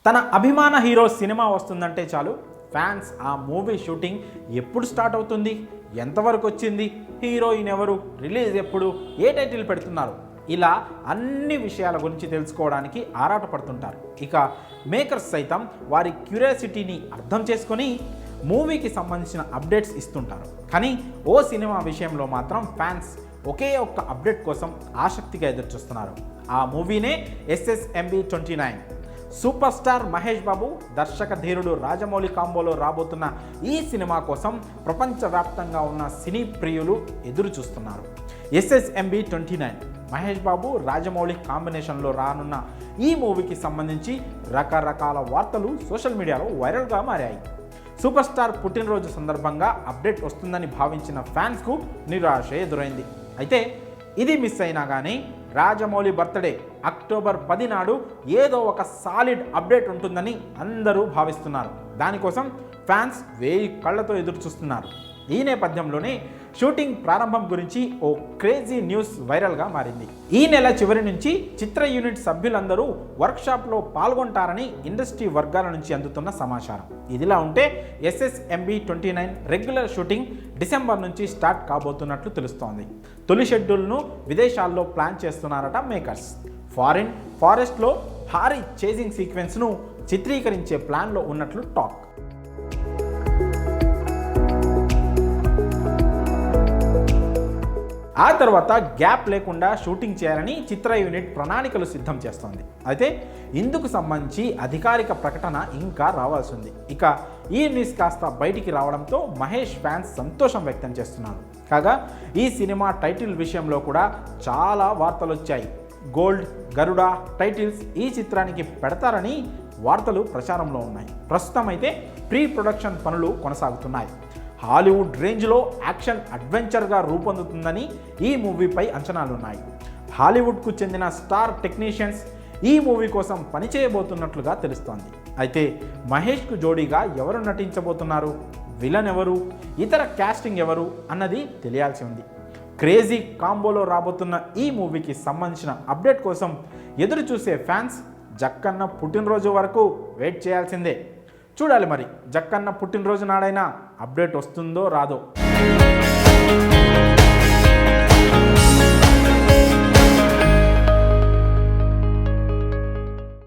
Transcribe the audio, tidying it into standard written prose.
తన అభిమాన hero cinema వస్తుందంటే చాలు ఫ్యాన్స్ ఆ మూవీ షూటింగ్ ఎప్పుడు స్టార్ట్ అవుతుంది, ఎంతవరకు వచ్చింది, హీరోయిన్ ఎవరు, రిలీజ్ ఎప్పుడు, ఏ టైటిల్ పెడుతున్నారు, ఇలా అన్ని విషయాల గురించి తెలుసుకోవడానికి ఆరాటపడుతుంటారు. ఇక మేకర్స్ సైతం వారి క్యూరియాసిటీని అర్థం చేసుకొని మూవీకి సంబంధించిన అప్డేట్స్ ఇస్తుంటారు. కానీ ఓ సినిమా విషయంలో మాత్రం ఫ్యాన్స్ ఒకే ఒక్క అప్డేట్ కోసం ఆసక్తిగా ఎదురుచూస్తున్నారు. ఆ మూవీనే SSMB29. Super star Mahesh Babu, దర్శక ధీరుడు రాజమౌళి కాంబోలో రాబోతున్న ఈ సినిమా కోసం ప్రపంచవ్యాప్తంగా ఉన్న సినీ ప్రియులు ఎదురు చూస్తున్నారు. SSMB29 మహేష్ బాబు రాజమౌళి కాంబినేషన్లో రానున్న ఈ మూవీకి సంబంధించి రకరకాల వార్తలు సోషల్ మీడియాలో వైరల్గా మారాయి. సూపర్ స్టార్ పుట్టినరోజు సందర్భంగా అప్డేట్ వస్తుందని భావించిన ఫ్యాన్స్కు నిరాశ ఎదురైంది. అయితే ఇది మిస్ అయినా కానీ రాజమౌళి బర్త్డే అక్టోబర్ 10 నాడు ఏదో ఒక సాలిడ్ అప్డేట్ ఉంటుందని అందరూ భావిస్తున్నారు. దానికోసం ఫ్యాన్స్ వేయి కళ్ళతో ఎదురు చూస్తున్నారు. ఈ నేపథ్యంలోనే షూటింగ్ ప్రారంభం గురించి ఓ క్రేజీ న్యూస్ వైరల్గా మారింది. ఈ నెల చివరి నుంచి చిత్ర యూనిట్ సభ్యులందరూ వర్క్షాప్లో పాల్గొంటారని ఇండస్ట్రీ వర్గాల నుంచి అందుతున్న సమాచారం. ఇదిలా ఉంటే SSMB29 రెగ్యులర్ షూటింగ్ డిసెంబర్ నుంచి స్టార్ట్ కాబోతున్నట్లు తెలుస్తోంది. తొలి షెడ్యూల్ను విదేశాల్లో ప్లాన్ చేస్తున్నారట మేకర్స్. ఫారెస్ట్లో భారీ చేజింగ్ సీక్వెన్స్ను చిత్రీకరించే ప్లాన్లో ఉన్నట్లు టాక్. ఆ తర్వాత గ్యాప్ లేకుండా షూటింగ్ చేయాలని చిత్ర యూనిట్ ప్రణాళికలు సిద్ధం చేస్తోంది. అయితే ఇందుకు సంబంధించి అధికారిక ప్రకటన ఇంకా రావాల్సి ఉంది. ఇక ఈ న్యూస్ కాస్త బయటికి రావడంతో మహేష్ ఫ్యాన్స్ సంతోషం వ్యక్తం చేస్తున్నారు. కాగా ఈ సినిమా టైటిల్ విషయంలో కూడా చాలా వార్తలు వచ్చాయి. గోల్డ్, గరుడ టైటిల్స్ ఈ చిత్రానికి పెడతారని వార్తలు ప్రచారంలో ఉన్నాయి. ప్రస్తుతం అయితే ప్రీ ప్రొడక్షన్ పనులు కొనసాగుతున్నాయి. హాలీవుడ్ రేంజ్లో యాక్షన్ అడ్వెంచర్గా రూపొందుతుందని ఈ మూవీపై అంచనాలున్నాయి. హాలీవుడ్కు చెందిన స్టార్ టెక్నీషియన్స్ ఈ మూవీ కోసం పనిచేయబోతున్నట్లుగా తెలుస్తోంది. అయితే మహేష్కు జోడీగా ఎవరు నటించబోతున్నారు, విలన్ ఎవరు, ఇతర క్యాస్టింగ్ ఎవరు అన్నది తెలియాల్సి ఉంది. క్రేజీ కాంబోలో రాబోతున్న ఈ మూవీకి సంబంధించిన అప్డేట్ కోసం ఎదురు చూసే ఫ్యాన్స్ జక్కన్న పుట్టినరోజు వరకు వెయిట్ చేయాల్సిందే. చూడాలి మరి జక్కన్న పుట్టినరోజు నాడైనా అప్డేట్ వస్తుందో రాదో.